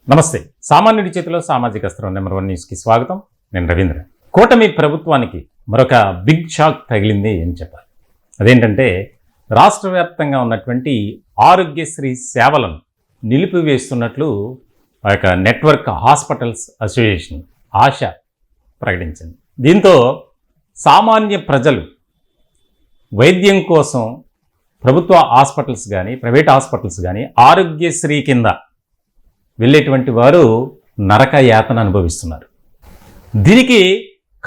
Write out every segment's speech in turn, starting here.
నమస్తే. సామాన్యుడి చేతిలో సామాజిక అస్త్రం నెంబర్ 1 న్యూస్కి స్వాగతం. నేను రవీంద్ర. కూటమి ప్రభుత్వానికి మరొక బిగ్ షాక్ తగిలింది అని చెప్పాలి. అదేంటంటే రాష్ట్ర వ్యాప్తంగా ఉన్నటువంటి ఆరోగ్యశ్రీ సేవలను నిలిపివేస్తున్నట్లు ఆ యొక్క నెట్వర్క్ హాస్పిటల్స్ అసోసియేషన్ ఆశ ప్రకటించింది. దీంతో సామాన్య ప్రజలు వైద్యం కోసం ప్రభుత్వ హాస్పిటల్స్ కానీ ప్రైవేట్ హాస్పిటల్స్ కానీ ఆరోగ్యశ్రీ కింద వెళ్ళేటువంటి వారు నరక యాతన అనుభవిస్తున్నారు. దీనికి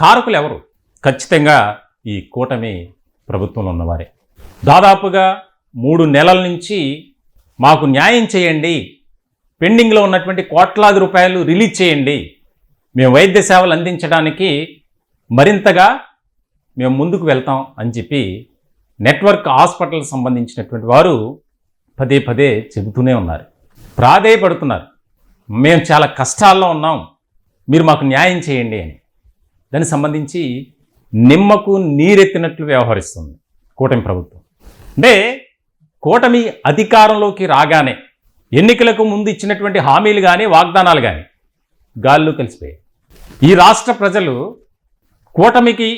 కారకులు ఎవరు? ఖచ్చితంగా ఈ కూటమి ప్రభుత్వంలో ఉన్నవారే. దాదాపుగా 3 నెలల నుంచి మాకు న్యాయం చేయండి, పెండింగ్లో ఉన్నటువంటి కోట్లాది రూపాయలు రిలీజ్ చేయండి, మేము వైద్య సేవలు అందించడానికి మరింతగా మేము ముందుకు వెళ్తాం అని చెప్పి నెట్వర్క్ హాస్పిటల్ సంబంధించినటువంటి వారు పదే పదే చెబుతూనే ఉన్నారు, ప్రాధేయపడుతున్నారు. మేము చాలా కష్టాల్లో ఉన్నాం, మీరు మాకు న్యాయం చేయండి అని. దానికి సంబంధించి నిమ్మకు నీరెత్తినట్లు వ్యవహరిస్తుంది కూటమి ప్రభుత్వం. అంటే కూటమి అధికారంలోకి రాగానే ఎన్నికలకు ముందు ఇచ్చినటువంటి హామీలు కానీ వాగ్దానాలు కానీ గాల్లో కలిసిపోయాయి. ఈ రాష్ట్ర ప్రజలు కూటమికి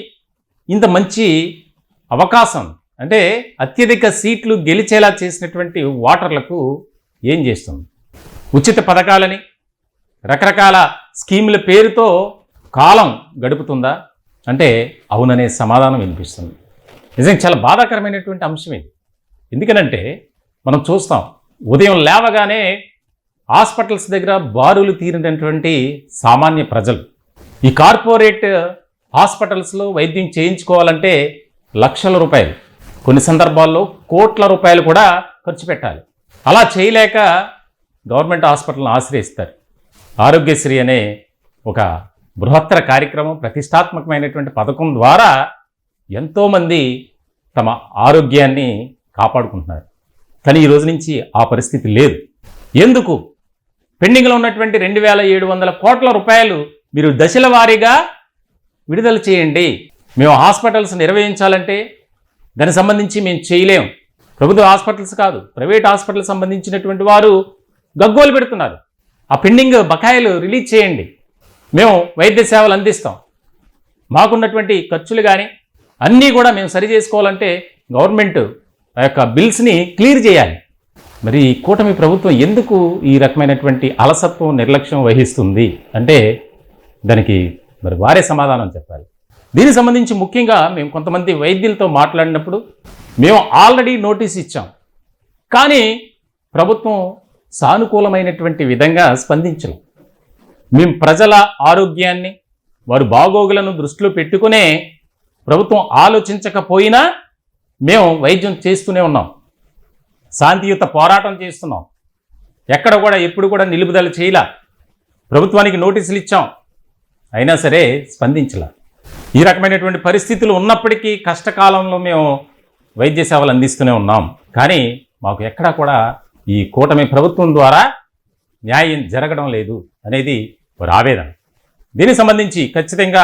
ఇంత మంచి అవకాశం అంటే అత్యధిక సీట్లు గెలిచేలా చేసినటువంటి ఓటర్లకు ఏం చేస్తుంది? ఉచిత పథకాలని రకరకాల స్కీముల పేరుతో కాలం గడుపుతుందా అంటే అవుననే సమాధానం వినిపిస్తుంది. నిజంగా చాలా బాధాకరమైనటువంటి అంశం ఇది. ఎందుకనంటే మనం చూస్తాం, ఉదయం లేవగానే హాస్పిటల్స్ దగ్గర బారులు తీరినటువంటి సామాన్య ప్రజలు ఈ కార్పొరేట్ హాస్పిటల్స్లో వైద్యం చేయించుకోవాలంటే లక్షల రూపాయలు, కొన్ని సందర్భాల్లో కోట్ల రూపాయలు కూడా ఖర్చు పెట్టాలి. అలా చేయలేక గవర్నమెంట్ హాస్పిటల్ని ఆశ్రయిస్తారు. ఆరోగ్యశ్రీ అనే ఒక బృహత్తర కార్యక్రమం, ప్రతిష్టాత్మకమైనటువంటి పథకం ద్వారా ఎంతోమంది తమ ఆరోగ్యాన్ని కాపాడుకుంటున్నారు. కానీ ఈ రోజు నుంచి ఆ పరిస్థితి లేదు. ఎందుకు? పెండింగ్లో ఉన్నటువంటి 2700 కోట్ల రూపాయలు మీరు దశల వారీగా విడుదల చేయండి. మేము హాస్పిటల్స్ నిర్వహించాలంటే దానికి సంబంధించి మేము చేయలేం. ప్రభుత్వ హాస్పిటల్స్ కాదు, ప్రైవేట్ హాస్పిటల్ సంబంధించినటువంటి వారు గగ్గోలు పెడుతున్నారు. ఆ పెండింగ్ బకాయిలు రిలీజ్ చేయండి, మేము వైద్య సేవలు అందిస్తాం, మాకున్నటువంటి ఖర్చులు కానీ అన్నీ కూడా మేము సరి చేసుకోవాలంటే గవర్నమెంట్ ఆ యొక్క బిల్స్ని క్లియర్ చేయాలి. మరి కూటమి ప్రభుత్వం ఎందుకు ఈ రకమైనటువంటి అలసత్వం నిర్లక్ష్యం వహిస్తుంది అంటే దానికి మరి వారే సమాధానం చెప్పాలి. దీనికి సంబంధించి ముఖ్యంగా మేము కొంతమంది వైద్యులతో మాట్లాడినప్పుడు మేము ఆల్రెడీ నోటీస్ ఇచ్చాం, కానీ ప్రభుత్వం సానుకూలమైనటువంటి విధంగా స్పందించలేదు. మేము ప్రజల ఆరోగ్యాన్ని వారి బాగోగులను దృష్టిలో పెట్టుకునే ప్రభుత్వం ఆలోచించకపోయినా మేము వైద్యం చేస్తూనే ఉన్నాం, శాంతియుత పోరాటం చేస్తున్నాం, ఎక్కడ కూడా ఎప్పుడు కూడా నిలుపుదల చేయలా, ప్రభుత్వానికి నోటీసులు ఇచ్చాం, అయినా సరే స్పందించలా. ఈ రకమైనటువంటి పరిస్థితులు ఉన్నప్పటికీ కష్టకాలంలో మేము వైద్య సేవలు అందిస్తూనే ఉన్నాం, కానీ మాకు ఎక్కడా కూడా ఈ కూటమి ప్రభుత్వం ద్వారా న్యాయం జరగడం లేదు అనేది ఒక ఆవేదన. దీనికి సంబంధించి ఖచ్చితంగా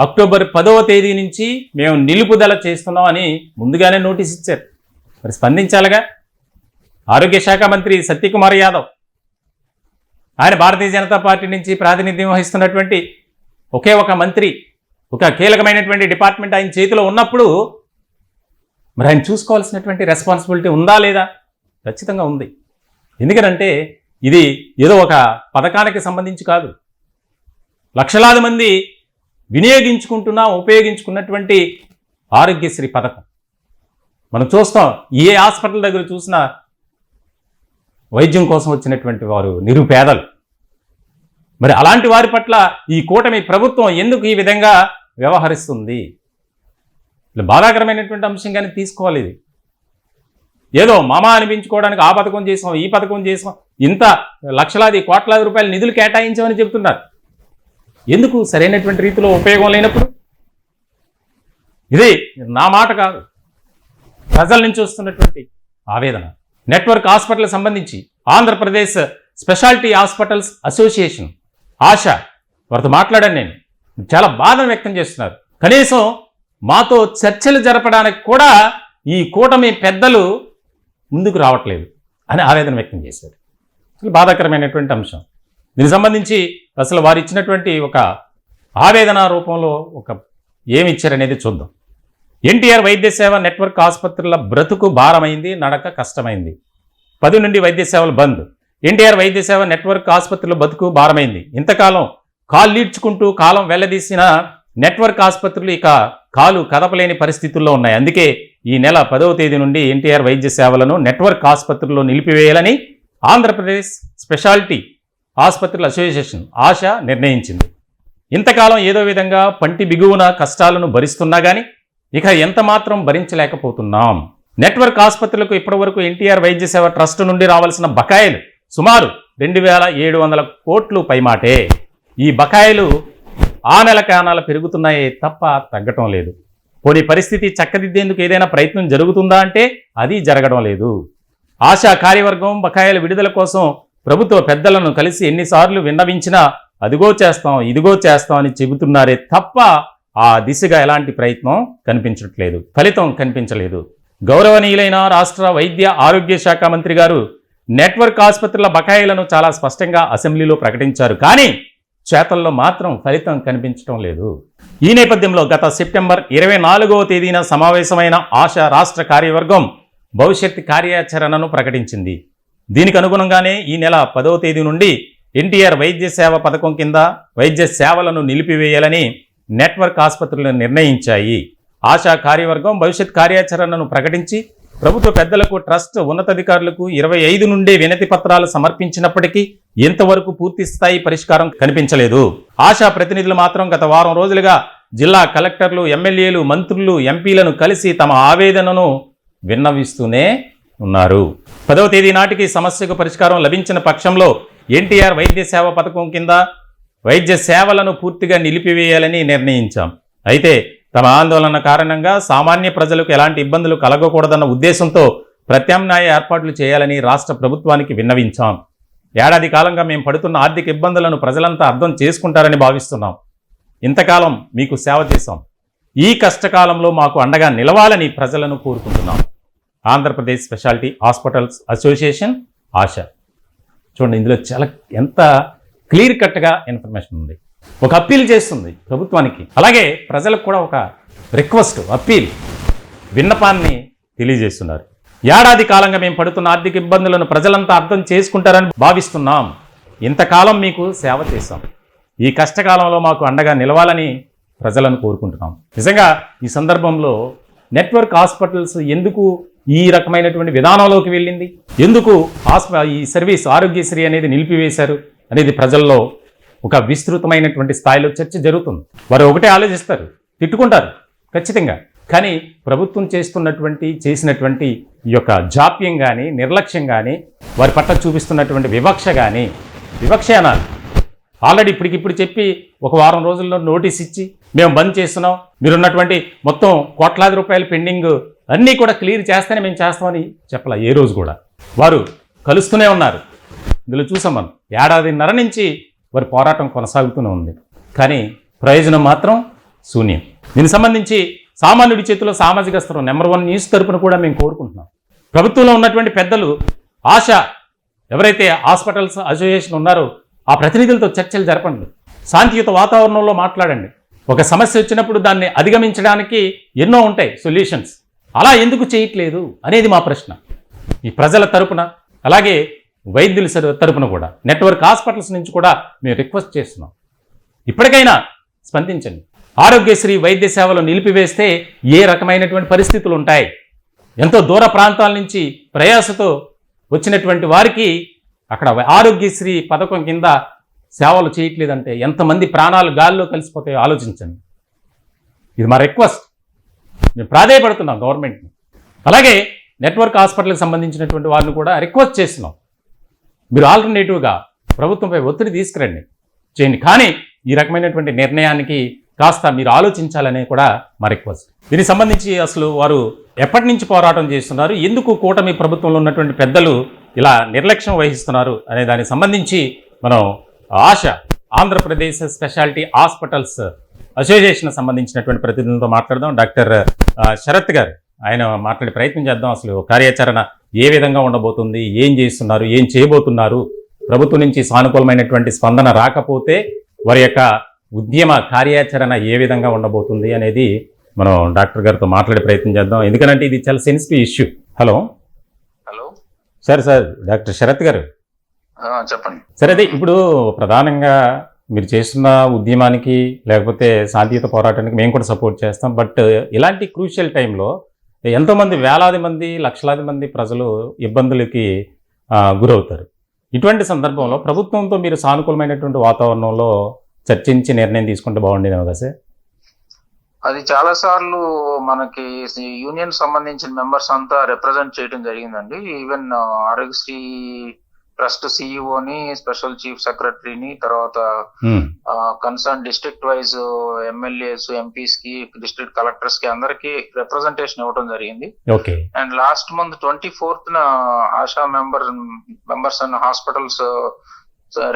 అక్టోబర్ 10వ తేదీ నుంచి మేము నిలుపుదల చేస్తున్నాం అని ముందుగానే నోటీస్ ఇచ్చారు. మరి స్పందించాలిగా. ఆరోగ్య శాఖ మంత్రి సత్యకుమార్ యాదవ్, ఆయన భారతీయ జనతా పార్టీ నుంచి ప్రాతినిధ్యం వహిస్తున్నటువంటి ఒకే ఒక మంత్రి, ఒక కీలకమైనటువంటి డిపార్ట్మెంట్ ఆయన చేతిలో ఉన్నప్పుడు మరి ఆయన చూసుకోవాల్సినటువంటి రెస్పాన్సిబిలిటీ ఉందా లేదా? ఖచ్చితంగా ఉంది. ఎందుకనంటే ఇది ఏదో ఒక పథకానికి సంబంధించి కాదు, లక్షలాది మంది ఉపయోగించుకున్నటువంటి ఆరోగ్యశ్రీ పథకం. మనం చూస్తాం, ఏ హాస్పిటల్ దగ్గర చూసినా వైద్యం కోసం వచ్చినటువంటి వారు నిరుపేదలు. మరి అలాంటి వారి పట్ల ఈ కూటమి ప్రభుత్వం ఎందుకు ఈ విధంగా వ్యవహరిస్తుంది? ఇలా బాధాకరమైనటువంటి అంశంగానే తీసుకోవాలి. ఇది ఏదో మామ అనిపించుకోవడానికి ఆ పథకం చేసాం, ఈ పథకం చేసాం, ఇంత లక్షలాది కోట్లాది రూపాయలు నిధులు కేటాయించామని చెప్తున్నారు. ఎందుకు? సరైనటువంటి రీతిలో ఉపయోగం లేనప్పుడు. ఇది నా మాట కాదు, ప్రజల నుంచి వస్తున్నటువంటి ఆవేదన. నెట్వర్క్ హాస్పిటల్ సంబంధించి ఆంధ్రప్రదేశ్ స్పెషాలిటీ హాస్పిటల్స్ అసోసియేషన్ ఆశ వారితో మాట్లాడాను. నేను చాలా బాధను వ్యక్తం చేస్తున్నారు. కనీసం మాతో చర్చలు జరపడానికి కూడా ఈ కూటమి పెద్దలు ముందుకు రావట్లేదు అని ఆవేదన వ్యక్తం చేశారు. బాధాకరమైనటువంటి అంశం. దీనికి సంబంధించి అసలు వారు ఇచ్చినటువంటి ఒక ఆవేదన రూపంలో ఒక ఏమి ఇచ్చారనేది చూద్దాం. ఎన్టీఆర్ వైద్య సేవ నెట్వర్క్ ఆసుపత్రుల బ్రతుకు భారమైంది, నడక కష్టమైంది. 10 నుండి వైద్య సేవలు బంద్. ఎన్టీఆర్ వైద్య సేవ నెట్వర్క్ ఆసుపత్రుల బతుకు భారమైంది. ఇంతకాలం కాళ్ళీడ్చుకుంటూ కాలం వెళ్లదీసిన నెట్వర్క్ ఆసుపత్రులు ఇక కాలు కదపలేని పరిస్థితుల్లో ఉన్నాయి. అందుకే ఈ నెల 10వ తేదీ నుండి ఎన్టీఆర్ వైద్య సేవలను నెట్వర్క్ ఆసుపత్రుల్లో నిలిపివేయాలని ఆంధ్రప్రదేశ్ స్పెషాలిటీ ఆసుపత్రుల అసోసియేషన్ ఆశ నిర్ణయించింది. ఇంతకాలం ఏదో విధంగా పంటి బిగువున కష్టాలను భరిస్తున్నా కానీ ఇక ఎంత మాత్రం భరించలేకపోతున్నాం. నెట్వర్క్ ఆసుపత్రులకు ఇప్పటివరకు ఎన్టీఆర్ వైద్య సేవ ట్రస్ట్ నుండి రావాల్సిన బకాయిలు సుమారు 2700 కోట్లు పైమాటే. ఈ బకాయిలు ఆ నెల కానాల పెరుగుతున్నాయే తప్ప తగ్గటం లేదు. పోనీ పరిస్థితి చక్కదిద్దేందుకు ఏదైనా ప్రయత్నం జరుగుతుందా అంటే అది జరగడం లేదు. ఆశా కార్యవర్గం బకాయిల విడుదల కోసం ప్రభుత్వ పెద్దలను కలిసి ఎన్నిసార్లు విన్నవించినా అదిగో చేస్తాం ఇదిగో చేస్తాం అని చెబుతున్నారే తప్ప ఆ దిశగా ఎలాంటి ప్రయత్నం కనిపించట్లేదు, ఫలితం కనిపించలేదు. గౌరవనీయులైన రాష్ట్ర వైద్య ఆరోగ్య శాఖ మంత్రి గారు నెట్వర్క్ ఆసుపత్రుల బకాయిలను చాలా స్పష్టంగా అసెంబ్లీలో ప్రకటించారు. కానీ చేతల్లో మాత్రం ఫలితం కనిపించడం లేదు. ఈ నేపథ్యంలో గత సెప్టెంబర్ 24వ తేదీన సమావేశమైన ఆశా రాష్ట్ర కార్యవర్గం భవిష్యత్ కార్యాచరణను ప్రకటించింది. దీనికి అనుగుణంగానే ఈ నెల 10వ తేదీ నుండి ఎన్టీఆర్ వైద్య సేవ పథకం కింద వైద్య సేవలను నిలిపివేయాలని నెట్వర్క్ ఆసుపత్రులు నిర్ణయించాయి. ఆశా కార్యవర్గం భవిష్యత్ కార్యాచరణను ప్రకటించి ప్రభుత్వ పెద్దలకు, ట్రస్ట్ ఉన్నతాధికారులకు 25 నుండే వినతి పత్రాలు సమర్పించినప్పటికీ ఇంతవరకు పూర్తి స్థాయి పరిష్కారం కనిపించలేదు. ఆశా ప్రతినిధులు మాత్రం గత వారం రోజులుగా జిల్లా కలెక్టర్లు, ఎమ్మెల్యేలు, మంత్రులు, ఎంపీలను కలిసి తమ ఆవేదనను విన్నవిస్తూనే ఉన్నారు. 10వ తేదీ నాటికి సమస్యకు పరిష్కారం లభించిన పక్షంలో ఎన్టీఆర్ వైద్య సేవ పథకం కింద వైద్య సేవలను పూర్తిగా నిలిపివేయాలని నిర్ణయించాం. అయితే తమ ఆందోళన కారణంగా సామాన్య ప్రజలకు ఎలాంటి ఇబ్బందులు కలగకూడదన్న ఉద్దేశంతో ప్రత్యామ్నాయ ఏర్పాట్లు చేయాలని రాష్ట్ర ప్రభుత్వానికి విన్నవించాం. ఏడాది కాలంగా మేము పడుతున్న ఆర్థిక ఇబ్బందులను ప్రజలంతా అర్థం చేసుకుంటారని భావిస్తున్నాం. ఇంతకాలం మీకు సేవ చేశాం. ఈ కష్టకాలంలో మాకు అండగా నిలవాలని ప్రజలను కోరుకుంటున్నాం. ఆంధ్రప్రదేశ్ స్పెషాలిటీ హాస్పిటల్స్ అసోసియేషన్ ఆశ. చూడండి, ఇందులో చాలా ఎంత క్లియర్ కట్గా ఇన్ఫర్మేషన్ ఉంది. ఒక అప్పీల్ చేస్తుంది ప్రభుత్వానికి, అలాగే ప్రజలకు కూడా ఒక రిక్వెస్ట్, అప్పీల్, విన్నపాన్ని తెలియజేస్తున్నారు. ఏడాది కాలంగా మేము పడుతున్న ఆర్థిక ఇబ్బందులను ప్రజలంతా అర్థం చేసుకుంటారని భావిస్తున్నాం. ఇంతకాలం మీకు సేవ చేశాం. ఈ కష్టకాలంలో మాకు అండగా నిలవాలని ప్రజలను కోరుకుంటున్నాం. నిజంగా ఈ సందర్భంలో నెట్వర్క్ హాస్పిటల్స్ ఎందుకు ఈ రకమైనటువంటి విధానంలోకి వెళ్ళింది, ఎందుకు ఈ సర్వీస్ ఆరోగ్యశ్రీ అనేది నిలిపివేశారు అనేది ప్రజల్లో ఒక విస్తృతమైనటువంటి స్థాయిలో చర్చ జరుగుతుంది. వారు ఒకటే ఆలోచిస్తారు, తిట్టుకుంటారు ఖచ్చితంగా. కానీ ప్రభుత్వం చేసినటువంటి ఈ యొక్క జాప్యం కానీ, నిర్లక్ష్యం కానీ, వారి పట్ల చూపిస్తున్నటువంటి వివక్ష అనాలి. ఆల్రెడీ ఇప్పటికిప్పుడు చెప్పి ఒక వారం రోజుల్లో నోటీస్ ఇచ్చి మేము బంద్ చేస్తున్నాం, మీరున్నటువంటి మొత్తం కోట్లాది రూపాయలు పెండింగ్ అన్నీ కూడా క్లియర్ చేస్తేనే మేము చేస్తామని చెప్పాల. ఏ రోజు కూడా వారు కలుస్తూనే ఉన్నారు. ఇందులో చూసాం మనం, ఏడాదిన్నర నుంచి వారి పోరాటం కొనసాగుతూనే ఉంది. కానీ ప్రయోజనం మాత్రం శూన్యం. దీనికి సంబంధించి సామాన్యుడి చేతిలో సామాజిక స్తరం నెంబర్ 1 న్యూస్ తరపున కూడా మేము కోరుకుంటున్నాం. ప్రభుత్వంలో ఉన్నటువంటి పెద్దలు, ఆశ ఎవరైతే హాస్పిటల్స్ అసోసియేషన్ ఉన్నారో ఆ ప్రతినిధులతో చర్చలు జరపండి, శాంతియుత వాతావరణంలో మాట్లాడండి. ఒక సమస్య వచ్చినప్పుడు దాన్ని అధిగమించడానికి ఎన్నో ఉంటాయి సొల్యూషన్స్. అలా ఎందుకు చేయట్లేదు అనేది మా ప్రశ్న. ఈ ప్రజల తరపున, అలాగే వైద్యుల తరపున కూడా, నెట్వర్క్ హాస్పిటల్స్ నుంచి కూడా మేము రిక్వెస్ట్ చేస్తున్నాం. ఇప్పటికైనా స్పందించండి. ఆరోగ్యశ్రీ వైద్య సేవలు నిలిపివేస్తే ఏ రకమైనటువంటి పరిస్థితులు ఉంటాయి? ఎంతో దూర ప్రాంతాల నుంచి ప్రయాసతో వచ్చినటువంటి వారికి అక్కడ ఆరోగ్యశ్రీ పథకం కింద సేవలు చేయట్లేదంటే ఎంతమంది ప్రాణాలు గాల్లో కలిసిపోతాయో ఆలోచించండి. ఇది మా రిక్వెస్ట్. మేము ప్రాధేయపడుతున్నాం గవర్నమెంట్ని. అలాగే నెట్వర్క్ హాస్పిటల్కి సంబంధించినటువంటి వారిని కూడా రిక్వెస్ట్ చేస్తున్నాం, మీరు ఆల్టర్నేటివ్గా ప్రభుత్వంపై ఒత్తిడి తీసుకురండి, చేయండి. కానీ ఈ రకమైనటువంటి నిర్ణయానికి కాస్త మీరు ఆలోచించాలనే కూడా మా రిక్వెస్ట్. దీనికి సంబంధించి అసలు వారు ఎప్పటి నుంచి పోరాటం చేస్తున్నారు, ఎందుకు కూటమి ప్రభుత్వంలో ఉన్నటువంటి పెద్దలు ఇలా నిర్లక్ష్యం వహిస్తున్నారు అనే దానికి సంబంధించి మనం ఆశ ఆంధ్రప్రదేశ్ స్పెషాలిటీ హాస్పిటల్స్ అసోసియేషన్ సంబంధించినటువంటి ప్రతినిధులతో మాట్లాడదాం. డాక్టర్ శరత్ గారు, ఆయన మాట్లాడే ప్రయత్నం చేద్దాం. అసలు కార్యాచరణ ఏ విధంగా ఉండబోతుంది, ఏం చేస్తున్నారు, ఏం చేయబోతున్నారు ప్రభుత్వం నుంచి సానుకూలమైనటువంటి స్పందన రాకపోతే వారి యొక్క ఉద్యమ కార్యాచరణ ఏ విధంగా ఉండబోతుంది అనేది మనం డాక్టర్ గారితో మాట్లాడే ప్రయత్నం చేద్దాం. ఎందుకంటే ఇది చాలా sensitive issue. Hello sir doctor Sharath గారు చెప్పండి. సరే, అదే ఇప్పుడు ప్రధానంగా మీరు చేస్తున్న ఉద్యమానికి లేకపోతే శాంతియుత పోరాటానికి మేము కూడా సపోర్ట్ చేస్తాం. బట్ ఇలాంటి క్రూషియల్ టైంలో ఎంతోమంది వేలాది మంది లక్షలాది మంది ప్రజలు ఇబ్బందులకి గురవుతారు. ఇటువంటి సందర్భంలో ప్రభుత్వంతో మీరు సానుకూలమైనటువంటి వాతావరణంలో చర్చించి నిర్ణయం తీసుకుంటే బాగుండేదేమో కదా సార్? అది చాలా సార్లు మనకి యూనియన్ సంబంధించిన మెంబర్స్ అంతా రిప్రజెంట్ చేయడం జరిగిందండి. ఈవెన్ ఆరోగ్యశ్రీ ట్రస్ట్ సిఇఓని, స్పెషల్ చీఫ్ సెక్రటరీని, తర్వాత concern district wise MLAs, MPs కి, డిస్ట్రిక్ట్ కలెక్టర్స్ కి అందరికి రిప్రజెంటేషన్ ఇవ్వడం జరిగింది. And last month 24th Asha members and hospitals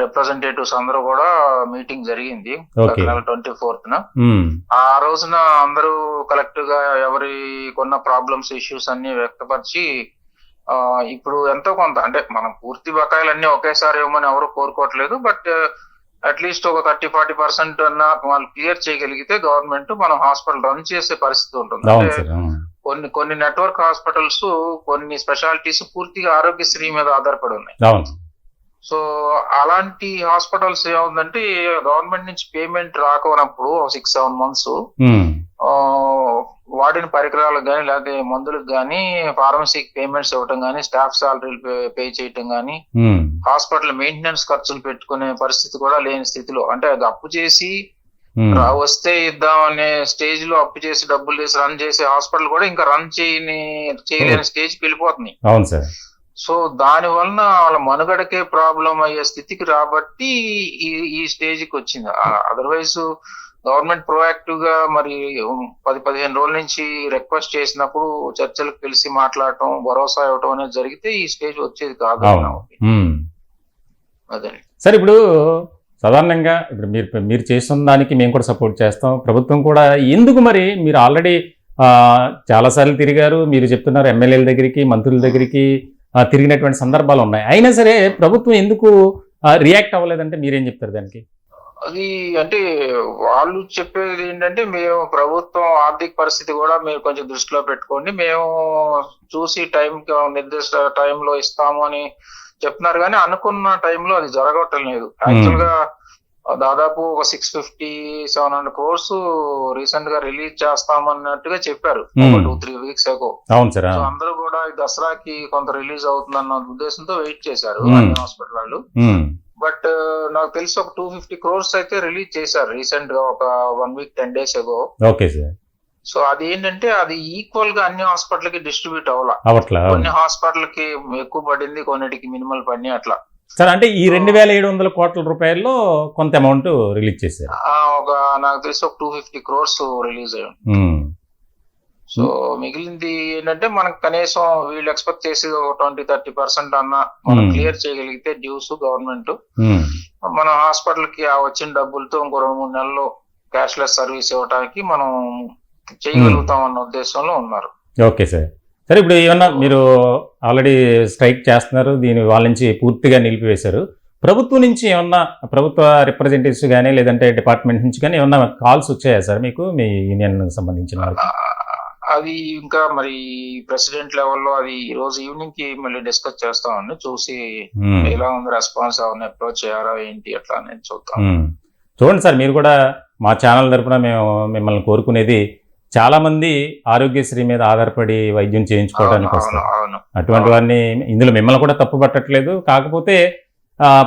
representatives అందరూ కూడా మీటింగ్ జరిగింది 24th. ఆ రోజున అందరూ కలెక్టివ్ గా ఎవరి కొన్న ప్రాబ్లమ్స్, ఇష్యూస్ అన్ని వ్యక్తపరిచి ఇప్పుడు ఎంతో కొంత, అంటే మనం పూర్తి బకాయిలన్నీ ఒకేసారి ఇవ్వమని ఎవరు కోరుకోవట్లేదు, బట్ అట్లీస్ట్ ఒక 30-40% అన్న వాళ్ళు క్లియర్ చేయగలిగితే గవర్నమెంట్ మనం హాస్పిటల్ రన్ చేసే పరిస్థితి ఉంటుంది. కొన్ని నెట్వర్క్ హాస్పిటల్స్, కొన్ని స్పెషాలిటీస్ పూర్తిగా ఆరోగ్యశ్రీ మీద ఆధారపడి ఉన్నాయి. సో అలాంటి హాస్పిటల్స్ ఏముందంటే గవర్నమెంట్ నుంచి పేమెంట్ రాకపోయినప్పుడు 6-7 months వాడిన పరికరాలకు కానీ, లేకపోతే మందులకు కానీ, ఫార్మసీకి పేమెంట్స్ ఇవ్వటం కానీ, స్టాఫ్ సాలరీలు పే చేయటం కానీ, హాస్పిటల్ మెయింటెనెన్స్ ఖర్చులు పెట్టుకునే పరిస్థితి కూడా లేని స్థితిలో, అంటే అది అప్పు చేసి వస్తే ఇద్దాం అనే స్టేజ్ లో అప్పు చేసి డబ్బులు చేసి రన్ చేసే హాస్పిటల్ కూడా ఇంకా రన్ చేయలేని స్టేజ్కి వెళ్ళిపోతున్నాయి. సో దాని వలన వాళ్ళ మనుగడకే ప్రాబ్లం అయ్యే స్థితికి రాబట్టి ఈ స్టేజ్కి వచ్చింది. అదర్వైజ్ గవర్నమెంట్ ప్రోయాక్టివ్ గా మరి 10-15 రోజుల నుంచి రిక్వెస్ట్ చేసినప్పుడు చర్చలకు పిలిచి మాట్లాడటం, భరోసా ఇవ్వటం అనేది జరిగితే ఈ స్టేజ్ వచ్చేది కాదు. అదే సార్, ఇప్పుడు సాధారణంగా ఇప్పుడు మీరు చేస్తున్న దానికి మేము కూడా సపోర్ట్ చేస్తాం. ప్రభుత్వం కూడా ఎందుకు మరి మీరు ఆల్రెడీ చాలాసార్లు తిరిగారు, మీరు చెప్తున్నారు ఎమ్మెల్యేల దగ్గరికి, మంత్రుల దగ్గరికి తిరిగినటువంటి సందర్భాలు ఉన్నాయి. అయినా సరే ప్రభుత్వం ఎందుకు రియాక్ట్ అవ్వలేదంటే మీరేం చెప్తారు దానికి? అది అంటే వాళ్ళు చెప్పేది ఏంటంటే, మేము ప్రభుత్వం ఆర్థిక పరిస్థితి కూడా మీరు కొంచెం దృష్టిలో పెట్టుకోండి, మేము చూసి నిర్దిష్ట టైంలో ఇస్తాము అని చెప్తున్నారు. కానీ అనుకున్న టైంలో అది జరగటం లేదు. యాక్చువల్ గా దాదాపు ఒక 650-700 crores రీసెంట్ గా రిలీజ్ చేస్తామన్నట్టుగా చెప్పారు 2-3 weeks ago. అందరూ కూడా దసరాకి కొంత రిలీజ్ అవుతుందన్న ఉద్దేశంతో వెయిట్ చేశారు అన్ని హాస్పిటల్ వాళ్ళు. బట్ నాకు తెలిసి ఒక 250 crores అయితే రిలీజ్ చేశారు రీసెంట్ గా, ఒక 1 week 10 days ago. సో అది ఏంటంటే అది ఈక్వల్ గా అన్ని హాస్పిటల్ కి డిస్ట్రిబ్యూట్ అవ్వాల. కొన్ని హాస్పిటల్ కి ఎక్కువ పడింది, కొన్నిటికి మినిమల్ పడినాయి అట్లా. సార్, అంటే ఈ 2700 కోట్ల రూపాయల్లో కొంత అమౌంట్ రిలీజ్ చేశారు. నాకు తెలిసి ఒక 250 crores రిలీజ్ అయ్యాడు. సో మిగిలింది ఏంటంటే మనకు కనీసం వీళ్ళు ఎక్స్పెక్ట్ చేసి 20-30% అన్న మనం క్లియర్ చేయగలిగితే డ్యూస్ గవర్నమెంట్, మన హాస్పిటల్ కి వచ్చిన డబ్బులతో ఇంకో 2-3 నెలలు క్యాష్లెస్ సర్వీస్ ఇవ్వడానికి మనం చేయగలుగుతాం అన్న ఉద్దేశంలో ఉన్నారు. Okay sir. సరే, ఇప్పుడు ఏమన్నా మీరు ఆల్రెడీ స్ట్రైక్ చేస్తున్నారు, దీని వాళ్ళ నుంచి పూర్తిగా నిలిపివేశారు. ప్రభుత్వం నుంచి ఏమన్నా, ప్రభుత్వ రిప్రజెంటేటివ్స్ కానీ లేదంటే డిపార్ట్మెంట్ నుంచి కానీ ఏమన్నా కాల్స్ వచ్చాయా సార్ మీకు, మీ యూనియన్ సంబంధించిన వాళ్ళకి? అది ఇంకా మరి ప్రెసిడెంట్ లెవెల్లో అది ఈ రోజు ఈవినింగ్ కి మళ్ళీ డిస్కస్ చేస్తామండి. చూసి ఎలా ఉంది రెస్పాన్స్, అవన్నీ అప్రోచ్ చేయారా ఏంటి అట్లా అనేది చూద్దాం. చూడండి సార్, మీరు కూడా మా ఛానల్ తరఫున మేము మిమ్మల్ని కోరుకునేది, చాలా మంది ఆరోగ్యశ్రీ మీద ఆధారపడి వైద్యం చేయించుకోవడానికి వస్తారు. అటువంటి వారిని ఇందులో మిమ్మల్ని కూడా తప్పు పట్టట్లేదు. కాకపోతే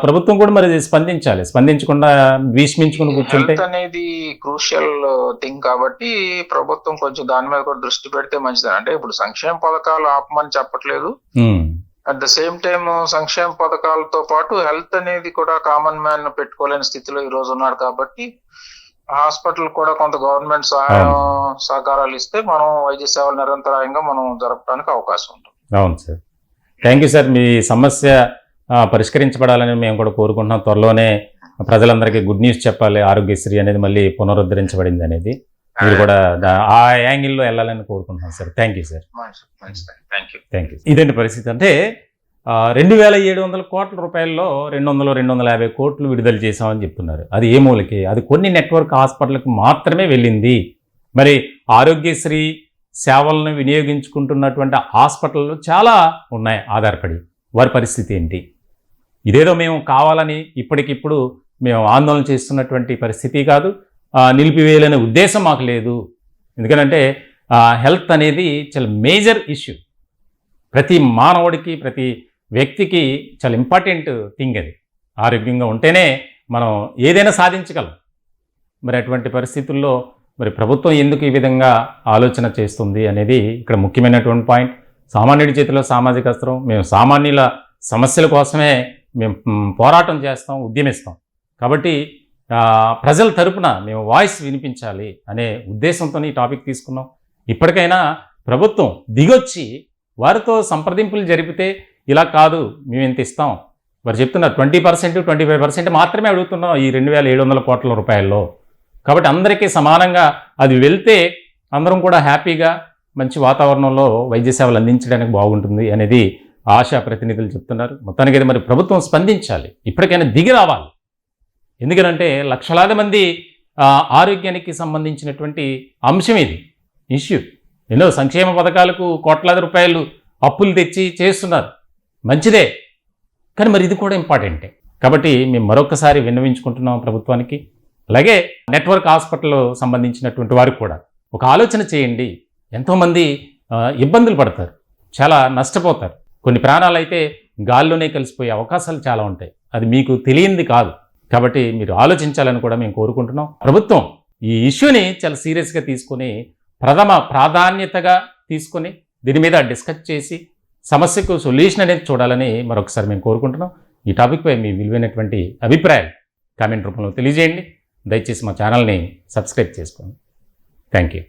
ప్రభుత్వం కూడా మరి స్పందించాలి. స్పందించకుండా భీష్మించుకుని కూర్చుంటే అనేది క్రూషియల్ థింగ్ కాబట్టి ప్రభుత్వం కొంచెం దాని మీద కూడా దృష్టి పెడితే మంచిది. అంటే ఇప్పుడు సంక్షేమ పథకాలు ఆపమని చెప్పట్లేదు, అట్ ద సేమ్ టైం సంక్షేమ పథకాలతో పాటు హెల్త్ అనేది కూడా కామన్ మ్యాన్ పెట్టుకోలేని స్థితిలో ఈ రోజు ఉన్నాడు. కాబట్టి హాస్పిటల్ కూడా కొంత గవర్నమెంట్ సహకారాలు ఇస్తే మనం వైద్య సేవలు నిరంతరాయంగా మనం జరపడానికి అవకాశం ఉంటుంది. అవును సార్, థ్యాంక్ యూ సార్. మీ సమస్య పరిష్కరించబడాలని మేము కూడా కోరుకుంటున్నాం. త్వరలోనే ప్రజలందరికీ గుడ్ న్యూస్ చెప్పాలి, ఆరోగ్యశ్రీ అనేది మళ్ళీ పునరుద్ధరించబడింది అనేది. మీరు కూడా ఆ యాంగిల్లో వెళ్ళాలని కోరుకుంటున్నాం sir. Thank you sir. Thank you. ఇదేంటి పరిస్థితి అంటే $2,700 కోట్ల రూపాయల్లో 250 కోట్లు విడుదల చేశామని చెప్తున్నారు. అది ఏ మూలకి? అది కొన్ని నెట్వర్క్ హాస్పిటల్కి మాత్రమే వెళ్ళింది. మరి ఆరోగ్యశ్రీ సేవలను వినియోగించుకుంటున్నటువంటి హాస్పిటళ్ళు చాలా ఉన్నాయి ఆధారపడి. వారి పరిస్థితి ఏంటి? ఇదేదో మేము కావాలని ఇప్పటికిప్పుడు మేము ఆందోళన చేస్తున్నటువంటి పరిస్థితి కాదు. నిలిపివేయాలనే ఉద్దేశం మాకు లేదు. ఎందుకంటే హెల్త్ అనేది చాలా మేజర్ ఇష్యూ. ప్రతి మానవుడికి, ప్రతి వ్యక్తికి చాలా ఇంపార్టెంట్ థింగ్ అది. ఆరోగ్యంగా ఉంటేనే మనం ఏదైనా సాధించగలం. మరి అటువంటి పరిస్థితుల్లో మరి ప్రభుత్వం ఎందుకు ఈ విధంగా ఆలోచన చేస్తుంది అనేది ఇక్కడ ముఖ్యమైనటువంటి పాయింట్. సామాన్యుడి చేతిలో సామాజిక అస్త్రం. మేము సామాన్యుల సమస్యల కోసమే మేము పోరాటం చేస్తాం, ఉద్యమిస్తాం. కాబట్టి ప్రజల తరపున మేము వాయిస్ వినిపించాలి అనే ఉద్దేశంతో ఈ టాపిక్ తీసుకున్నాం. ఇప్పటికైనా ప్రభుత్వం దిగొచ్చి వారితో సంప్రదింపులు జరిపితే, ఇలా కాదు మేము ఇంత ఇస్తాం, వారు చెప్తున్నారు 20%, 25% మాత్రమే అడుగుతున్నాం ఈ 2,700 కోట్ల రూపాయల్లో. కాబట్టి అందరికీ సమానంగా అది వెళ్తే అందరం కూడా హ్యాపీగా మంచి వాతావరణంలో వైద్య సేవలు అందించడానికి బాగుంటుంది అనేది ఆశా ప్రతినిధులు చెప్తున్నారు. మొత్తానికి అయితే మరి ప్రభుత్వం స్పందించాలి, ఇప్పటికైనా దిగి రావాలి. ఎందుకంటే లక్షలాది మంది ఆరోగ్యానికి సంబంధించినటువంటి అంశం ఇది, ఇష్యూ. ఎన్నో సంక్షేమ పథకాలకు కోట్లాది రూపాయలు అప్పులు తెచ్చి చేస్తున్నారు, మంచిదే. కానీ మరి ఇది కూడా ఇంపార్టెంటే. కాబట్టి మేము మరొకసారి విన్నవించుకుంటున్నాం ప్రభుత్వానికి. అలాగే నెట్వర్క్ హాస్పిటల్ సంబంధించినటువంటి వారికి కూడా ఒక ఆలోచన చేయండి. ఎంతోమంది ఇబ్బందులు పడతారు, చాలా నష్టపోతారు. కొన్ని ప్రాణాలు అయితే గాల్లోనే కలిసిపోయే అవకాశాలు చాలా ఉంటాయి. అది మీకు తెలియంది కాదు. కాబట్టి మీరు ఆలోచించాలని కూడా మేము కోరుకుంటున్నాం. ప్రభుత్వం ఈ ఇష్యూని చాలా సీరియస్గా తీసుకొని ప్రథమ ప్రాధాన్యతగా తీసుకొని దీని మీద డిస్కస్ చేసి సమస్యకు సొల్యూషన్ అనేది చూడాలని మరొకసారి మేము కోరుకుంటున్నాం. ఈ టాపిక్పై మీ విలువైనటువంటి అభిప్రాయాలు కామెంట్ రూపంలో తెలియజేయండి. దయచేసి మా ఛానల్ని సబ్స్క్రైబ్ చేసుకోండి. Thank you.